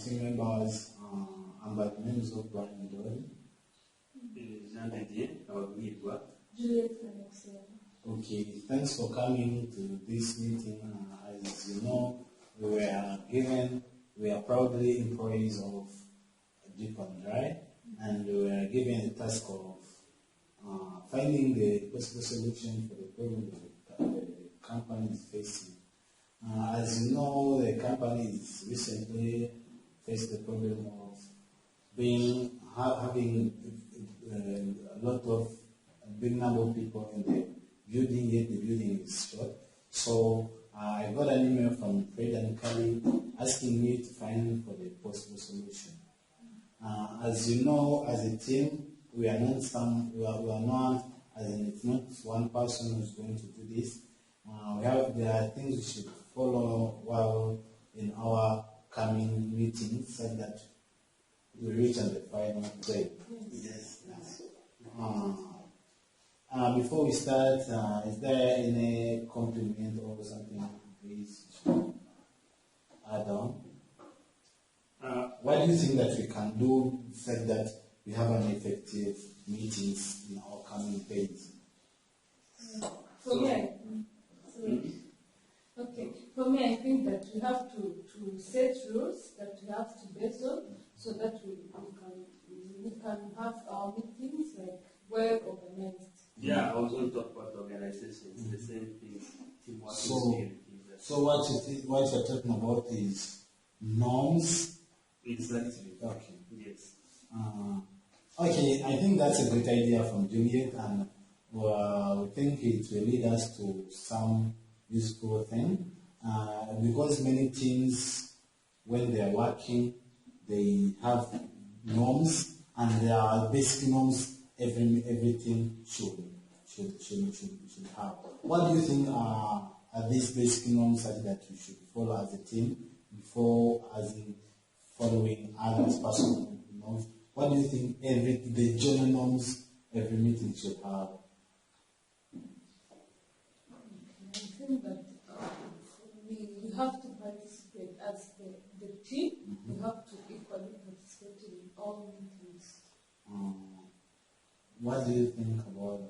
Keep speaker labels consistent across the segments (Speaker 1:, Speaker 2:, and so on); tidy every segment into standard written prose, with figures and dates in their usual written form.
Speaker 1: team members. I'm by the name of Brian Doyle.
Speaker 2: Juliet.
Speaker 1: Okay, thanks for coming to this meeting. As you know, we are proudly employees of Deep and Dry, and we were given the task of finding the possible solution for the problem the company is facing. As you know, the company is recently faced the problem of having a lot of a big number of people in the building, yet the building is short. So I got an email from Fred and Kelly asking me to find for the possible solution. As you know, as a team, we are not as in it's not one person who's going to do this. There are things we should follow while in our coming meetings so that we reach at the final day. Yes. Before we start, is there any compliment or something please add on? What do you think that we can do so that we have an effective meetings in our coming days?
Speaker 2: For me, I think that we have to set rules that we have to base on, so that we can have our meetings like well organized.
Speaker 3: Yeah, I was going to talk about organization. It's the same thing. Teamwork.
Speaker 1: So what you're talking about is norms.
Speaker 3: Exactly.
Speaker 1: Okay.
Speaker 3: Yes.
Speaker 1: Okay, I think that's a great idea from Juliet, and we think it will lead us to some useful thing. Because many teams, when they are working, they have norms, and there are basic norms every team should have. What do you think are these basic norms that we should follow as a team before following others' personal norms? What do you think the general norms every meeting should have?
Speaker 2: I think that we have to participate as the team. We have to equally participate in all meetings.
Speaker 1: What do you think about that?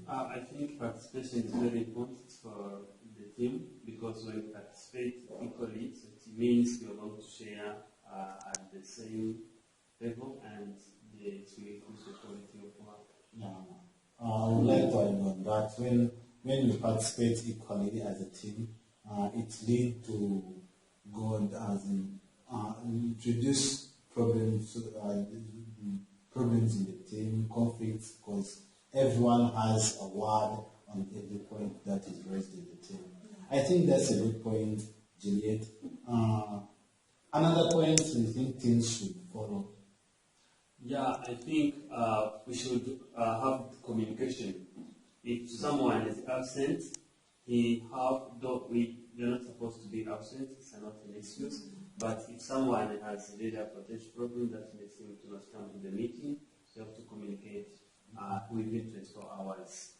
Speaker 3: I think participation is very important for the team, because when you participate equally, it means you're going to share at the same level, and it will increase the quality of work.
Speaker 1: Yeah. I would like to add on that when we participate equally as a team, it leads to good as in introduce problems in the team, conflicts, because everyone has a word on every point that is raised in the team. I think that's a good point, Juliet. Another point we think teams should follow.
Speaker 3: Yeah, I think we should have communication. If someone is absent, you're not supposed to be absent. It's not an excuse. But if someone has really a potential problem that makes him to not come to the meeting, you have to communicate within 24 hours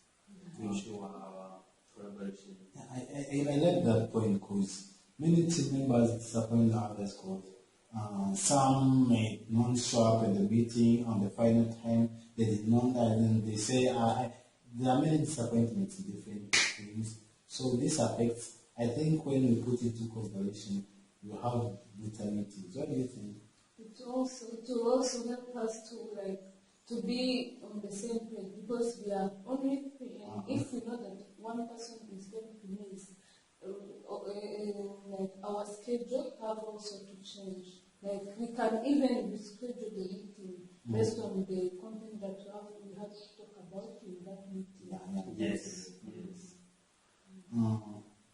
Speaker 3: to ensure our collaboration.
Speaker 1: I like that point, because many team members disappoint others, because some may not show up at the meeting on the final time. They did not, and they say there are many disappointments in different teams. So this affects. I think when we put into consideration, we have better meetings. What do you think?
Speaker 2: It will also help us to be on the same page, because we are only if we know that one person is going to miss, like our schedule have also to change. Like we can even reschedule the meeting based on the content that we have to talk about in that meeting.
Speaker 3: Yes.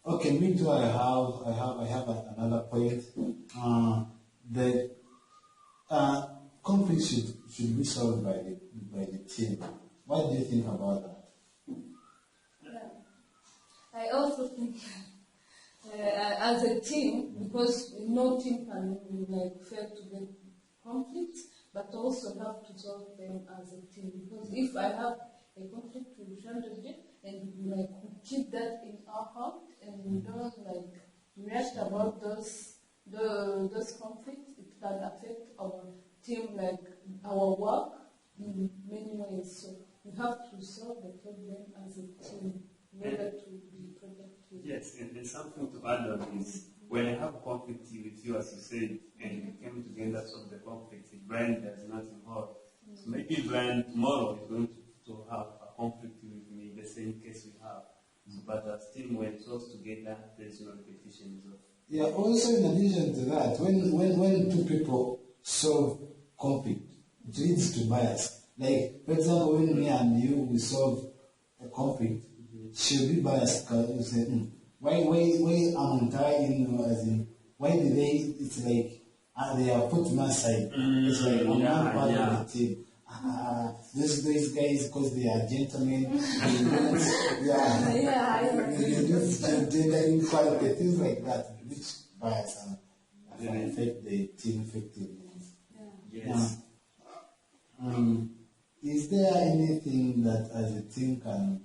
Speaker 1: Okay, me too. I have another point. The conflict should be solved by the team. What do you think about that?
Speaker 2: Yeah. I also think as a team, because no team can fail to get conflicts, but also have to solve them as a team. Because if I have a conflict with Chandra and we keep that in our heart and we don't react about those those conflicts, it can affect our team, like our work in many ways. So we have to solve the problem as a team in order to be productive.
Speaker 3: Yes, and something to add on is when I have conflict with you, as you said, and we came together to solve the conflict, if Brian does not involve. So maybe Brian tomorrow is going to have a conflict with me, the same case we have. So, but as team, when it solves together, there is no repetition.
Speaker 1: Yeah, also in addition to that, when two people solve conflict, it leads to bias. Like, for example, when me and you, we solve a conflict, she'll be biased because you say, why am I in, as in, why did they, it's like, they are put my side. It's like, I'm not part of the team. These guys, because they are gentlemen, they do gender equality, things like that, which bias and affect the team effectiveness.
Speaker 3: Yes.
Speaker 1: Is there anything that as a team can,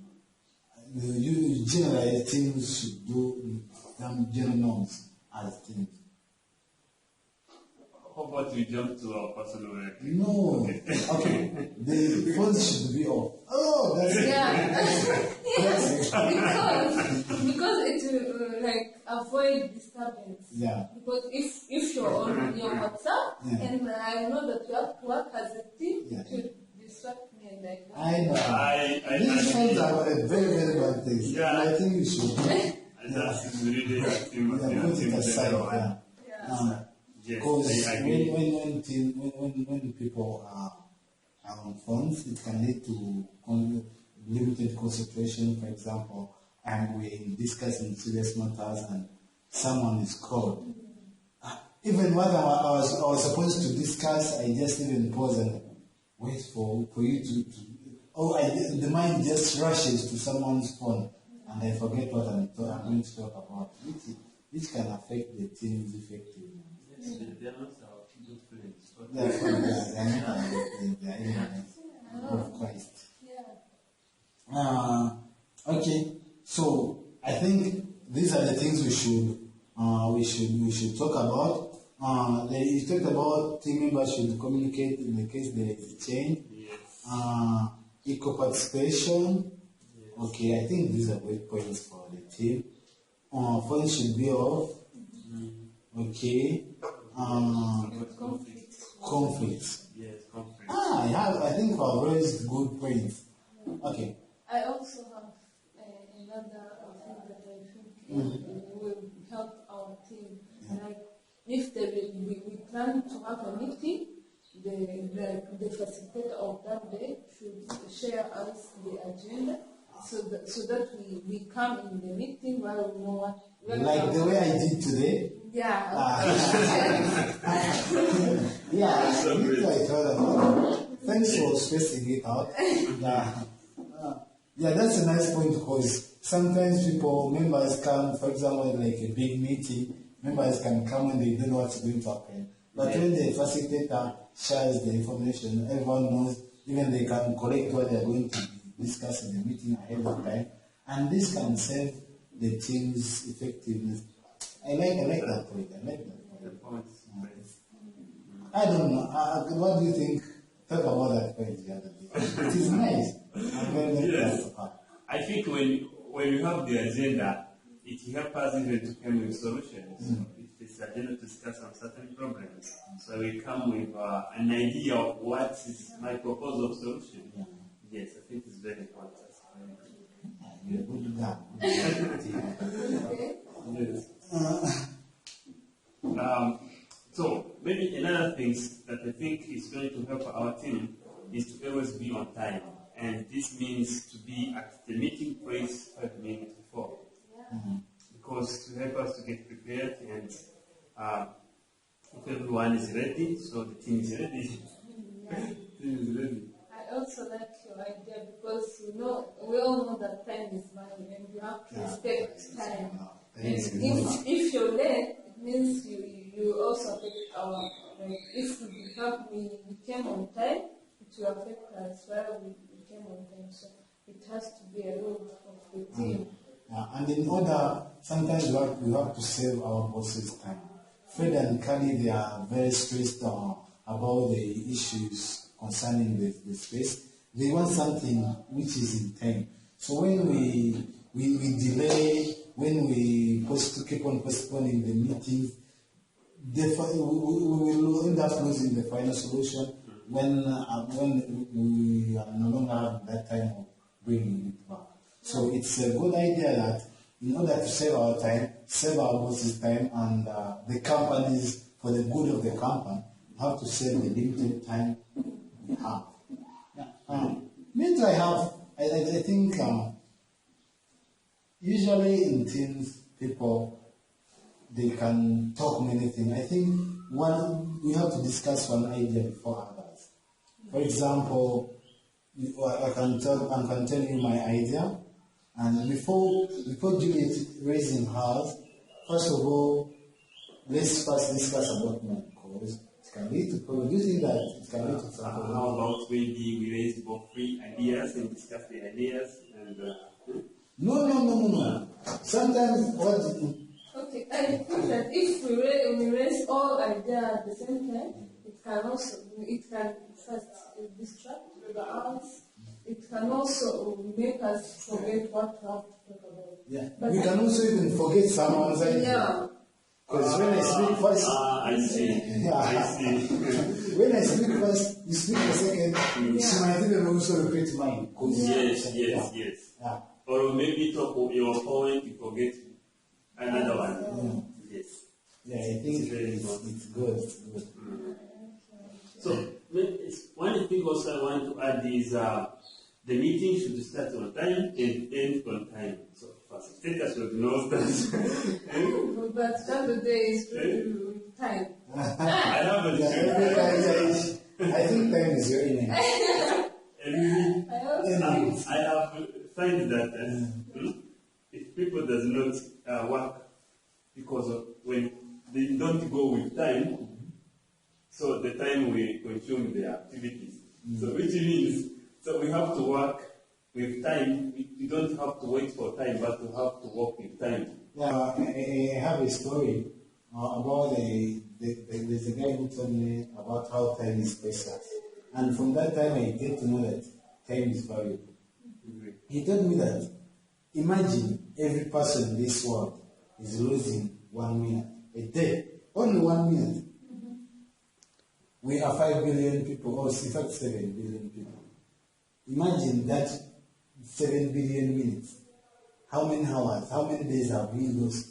Speaker 1: you generally teams should do some general norms as teams?
Speaker 3: How about we jump to our personal life?
Speaker 1: No. Okay. The phones should be off. Oh, that's it.
Speaker 2: Because it will like avoid disturbance.
Speaker 1: Yeah.
Speaker 2: Because if you're on your WhatsApp and I know that you have to work as a team, it will distract me and like that.
Speaker 1: I know. These phones are a very, very bad thing.
Speaker 3: Yeah.
Speaker 1: I think you should.
Speaker 3: That's really a team.
Speaker 1: Put it aside. Because when people are on phones, it can lead to limited concentration. For example, and we're discussing serious matters, and someone is called. Even what I was supposed to discuss, I just even pause and wait for you to. The mind just rushes to someone's phone, and I forget what I'm going to talk about, which can affect the team's effectiveness.
Speaker 3: They are not our good friends.
Speaker 1: They are ignorant of Christ. Okay, so I think these are the things we should talk about. You talked about team members should communicate in the case there is change.
Speaker 3: Yes.
Speaker 1: Equal participation. Yes. Okay, I think these are great points for the team. Phones should be off. Okay. Conflicts.
Speaker 3: Yes, conflicts.
Speaker 1: I think I've raised good points. Okay.
Speaker 2: I also have another thing that I think will help our team. Like if we plan to have a meeting, the facilitator of that day should share us the agenda so that we come in the meeting while we know what.
Speaker 1: Like the way I did today?
Speaker 2: Yeah. I thought about it. Thanks
Speaker 1: for spacing it out. That's a nice point because sometimes members come, for example, like a big meeting, members can come and they don't know what's going to happen. But when the facilitator shares the information, everyone knows, even they can collect what they are going to discuss in the meeting ahead of time. And this can save the team's effectiveness. I like that point. I don't know. What do you think? Talk about that point the other day. It is nice. I'm very
Speaker 3: yes. I think when you have the agenda, it helps us even to come with solutions. It's an agenda to discuss on certain problems. So we come with an idea of what is my proposal of solution. Yes, I think it's very important.
Speaker 1: You're a good guy.
Speaker 3: Yes. So maybe another thing that I think is going to help our team is to always be on time. And this means to be at the meeting place 5 minutes before. Because to help us to get prepared and if everyone is ready, so the team is ready.
Speaker 2: I also like your idea because we all know that time is money and you have to respect time. And if you're late, it means you also affect our, like, if we came on time, it will affect us while we came on time. So it has to be a role of the team.
Speaker 1: And in order, sometimes we have to save our bosses time. Fred and Kali, they are very stressed about the issues concerning the space. They want something which is in time. So when we delay, when we keep on postponing the meetings, we will end up losing the final solution when we are no longer have that time of bringing it back. So it's a good idea that in order to save our time, save our boss's time, and the companies, for the good of the company, have to save the limited time we have. Yeah. Means I think usually in teams, people, they can talk many things. I think we have to discuss one idea before others. For example, I can tell you my idea, and before Juliet raising hers, first of all, let's first discuss about my cause. It can lead to problem. Do you think that it can lead to something?
Speaker 3: How about maybe we raise both three ideas and discuss the ideas and
Speaker 1: No. Sometimes what?
Speaker 2: Okay, I think that if we raise all ideas at the same time, it can first distract the eyes. It can also make us forget what we have to talk about.
Speaker 1: Yeah.
Speaker 2: But
Speaker 1: We can also even forget someone's idea.
Speaker 2: Yeah.
Speaker 1: Because when I speak first,
Speaker 3: I see.
Speaker 1: Yeah.
Speaker 3: I see.
Speaker 1: when I speak first, you speak a second, she might even also repeat mine.
Speaker 3: Yes.
Speaker 1: Yeah.
Speaker 3: Or maybe talk of your point, you forget another one.
Speaker 1: Yeah.
Speaker 3: Yes.
Speaker 1: Yeah, I think it's good. It's good.
Speaker 3: So, one thing also I want to add is the meeting should start on time and end on time. So, facilitator should know that.
Speaker 2: But Saturday is time.
Speaker 3: I have a
Speaker 1: I think time is your enemy.
Speaker 3: I have find that if people does not work because of when they don't go with time, so the time will consume their activities. So which means so we have to work with time. We don't have to wait for time, but we have to work with time.
Speaker 1: Yeah, I have a story about there's a guy who told me about how time is precious. And from that time I get to know that time is valuable. He told me that imagine every person in this world is losing 1 minute a day. Only 1 minute. We are 5 billion people, or in fact 7 billion people. Imagine that 7 billion minutes. How many hours, how many days have we lost?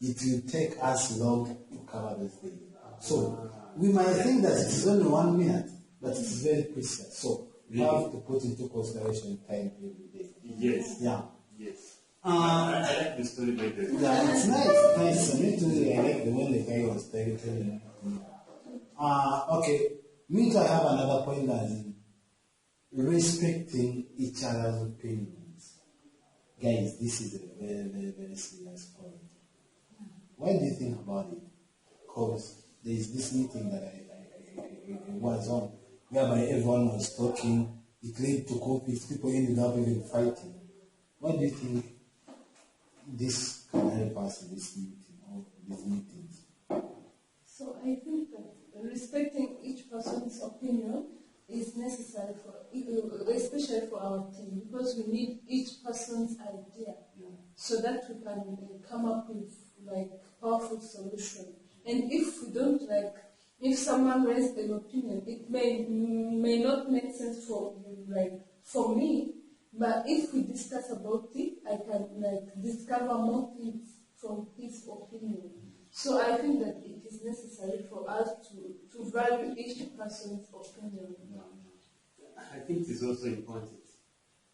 Speaker 1: It will take us long to cover this day. So, we might think that it is only 1 minute, but it is very precious. So, we have to put into consideration time every day.
Speaker 3: Yes.
Speaker 1: Yeah.
Speaker 3: Yes. I like the story better.
Speaker 1: Yeah, it's nice. Me too, I like the one the guy was telling me. Okay. Me too, I have another point that is respecting each other's opinions. Guys, this is a very, very, very serious point. What do you think about it? Because there is this meeting that I was on, whereby everyone was talking, it led to conflicts, people ended up even fighting. What do you think this can help us in this meeting or these meetings?
Speaker 2: So I think that respecting each person's opinion is necessary especially for our team, because we need each person's idea so that we can come up with powerful solution. And if we don't if someone raised an opinion, it may not make sense for me, but if we discuss about it, I can discover more things from his opinion. So I think that it is necessary for us to value each person's opinion.
Speaker 3: I think it's also important.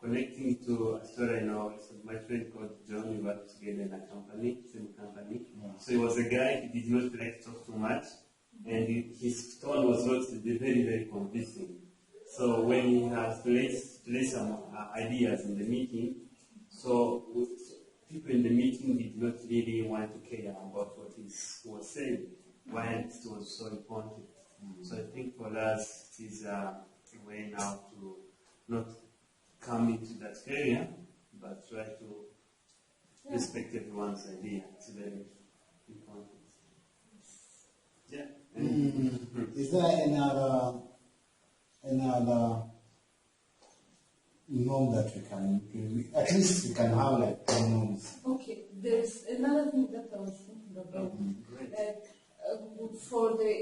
Speaker 3: Connecting to a story I know, my friend called John, we worked together in a company, same company. Yeah. So he was a guy, he did not like to talk too much, and his tone was not very, very convincing. So when he has placed some ideas in the meeting, so people in the meeting did not really want to care about what he was saying, while it was so important. So I think for us, it is a way now to not come into that area, but try to respect everyone's idea. It's very important.
Speaker 1: Is there another norm that we can do? At least we can have like 10 norms.
Speaker 2: Okay, there's another thing that I was thinking about. Like for the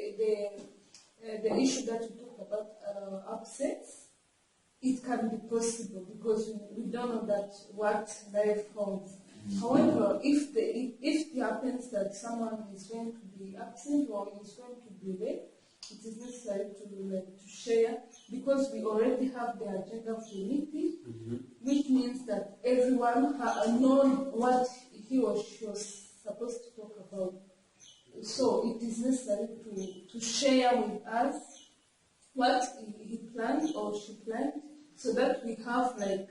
Speaker 2: issue that we talked about, upsets, it can be possible because we don't know that what life holds. However, if it happens that someone is going to be absent or is going to be late, it is necessary to share because we already have the agenda for the meeting, which means that everyone knows what he or she was supposed to talk about. So it is necessary to share with us what he planned or she planned, so that we have like,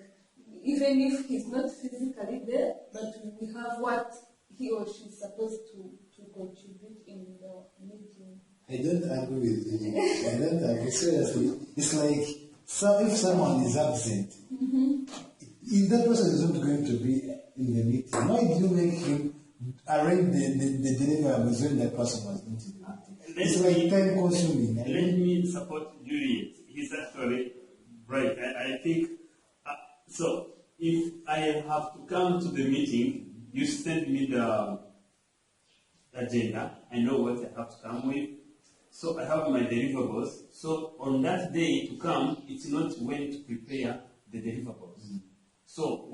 Speaker 2: even if he's not physically there, but we have what he or she is supposed to contribute in the meeting.
Speaker 1: I don't agree with you. I don't agree. Seriously. It's like, if someone is absent, if that person is not going to be in the meeting, why did you make him arrange the deliverables when that person was going to be meeting? It's like time consuming.
Speaker 3: Let me support Juliet. He's actually right. I think, so if I have to come to the meeting, you send me the agenda, I know what I have to come with. So I have my deliverables. So on that day to come, it's not when to prepare the deliverables. So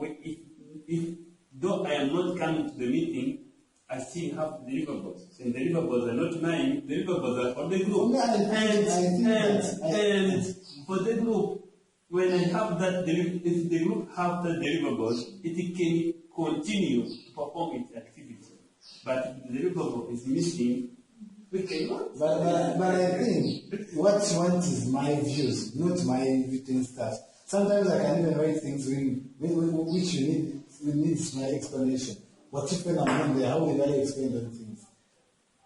Speaker 3: if though I am not coming to the meeting, I still have deliverables. And deliverables are not mine, deliverables are for the group. And for the group, when I have that, if the group have the deliverables, it can continue to perform its activity. But if the deliverable is missing, we cannot.
Speaker 1: But I think what you want is my views, not my written stuff. Sometimes I can even write things which you need my explanation. But if when I'm not there, how will I explain those things?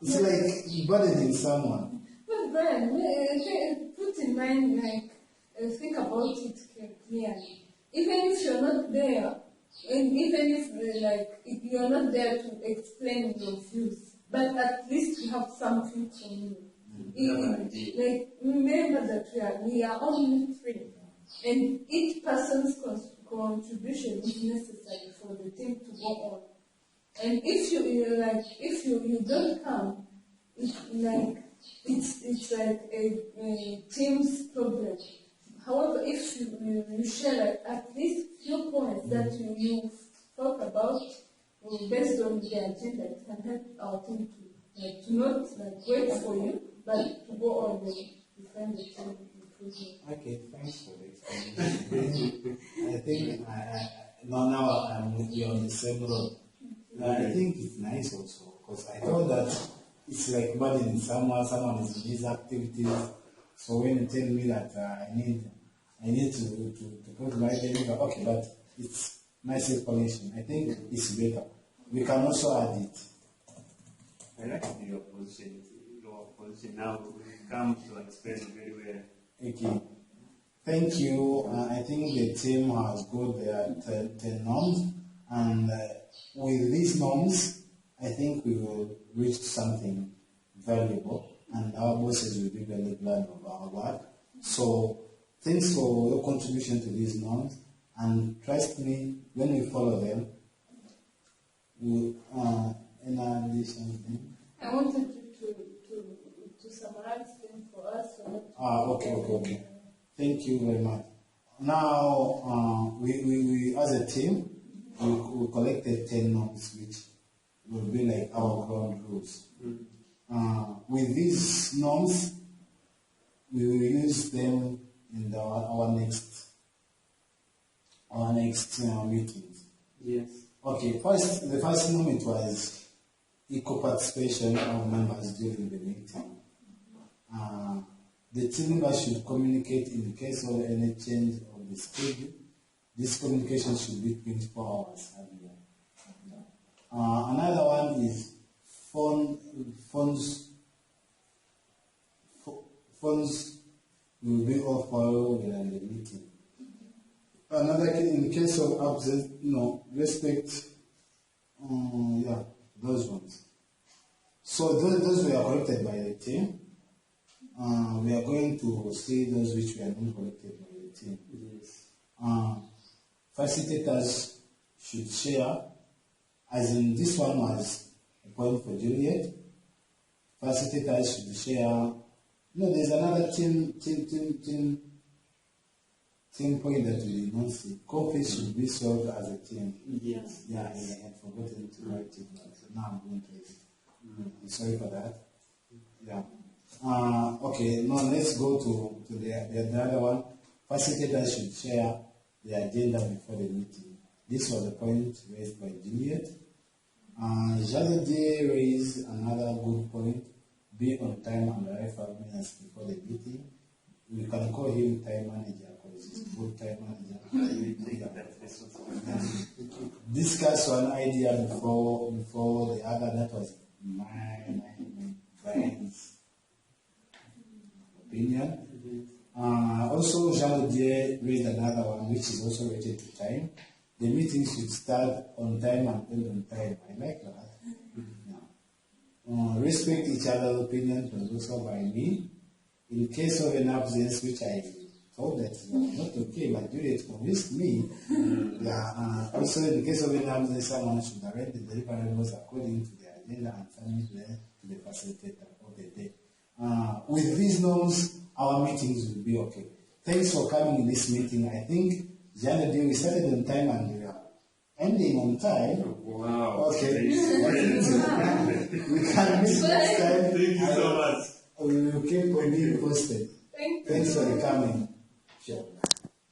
Speaker 1: It's like burdening someone.
Speaker 2: But Brian, put in mind, like, think about it clearly. Even if you're not there, and even if you're not there to explain your views, but at least you have something from you. Like, remember that we are only three, and each person's contribution is necessary for the team to go on. And if you don't come, it's like a team's problem. However, if you share at least few points that you talk about based on the agenda, it can help our team to not wait for you, but to go on and defend the team improvement.
Speaker 1: Okay, thanks for the explanation. I think now I'm with you on the same road. I think it's nice also because I thought that it's like burdening someone is in these activities. So when you tell me that I need to put my deliver, okay, but it's nice explanation. I think it's better. We can also add it.
Speaker 3: I like your position. Your position now will come to explain it very well.
Speaker 1: Okay. Thank you. I think the team has got their 10 norms, and with these norms, I think we will reach something valuable, and our bosses will be very glad of our work. So, thanks for your contribution to these norms, and trust me, when we follow them, we'll additional thing.
Speaker 2: I wanted to summarize them for us.
Speaker 1: Okay. Thank you very much. Now, we as a team, we collected 10 norms, which will be like our ground rules. With these norms, we will use them in our next meetings.
Speaker 3: Yes.
Speaker 1: Okay. The first moment was equal participation of members during the meeting. The team members should communicate in case of any change of the schedule. This communication should be 24 hours earlier. Another one is funds will be off while we are in the meeting. Another in case of absence, respect. Those ones. So those were corrected by the team. we are going to see those which were not collected by the team.
Speaker 3: Yes.
Speaker 1: Facilitators should share, as in this one was a point for Juliet. Facilitators should share. No, there's another team point that we did not see. Conflicts should be solved as a team.
Speaker 3: Yes.
Speaker 1: Yeah, I had forgotten to write it, but now I'm going to write it. I'm sorry for that. Yeah. Okay, now let's go to the other one. Facilitators should share the agenda before the meeting. This was the point raised by Juliet. Jadede raised another good point. Be on time and arrive 5 minutes before the meeting. We can call him time manager because he's a good time manager. Discuss one idea before the other. That was my friend's opinion. Also, Jean Didier raised another one, which is also related to time. The meeting should start on time and end on time. I like that. Yeah. Respect each other's opinion was also by me. In case of an absence, which I thought that was not okay, but Juliet convinced me. Yeah. Also, in case of an absence, someone should arrange the deliverables according to the agenda and submit them to the facilitator of the day. With these norms, our meetings will be okay. Thanks for coming in this meeting. I think January we started on time and we are ending on time.
Speaker 3: Wow.
Speaker 1: Okay. We can meet next time.
Speaker 3: Thank you so much.
Speaker 1: We will keep on being posted.
Speaker 2: Thank you.
Speaker 1: Thanks for coming. Sure.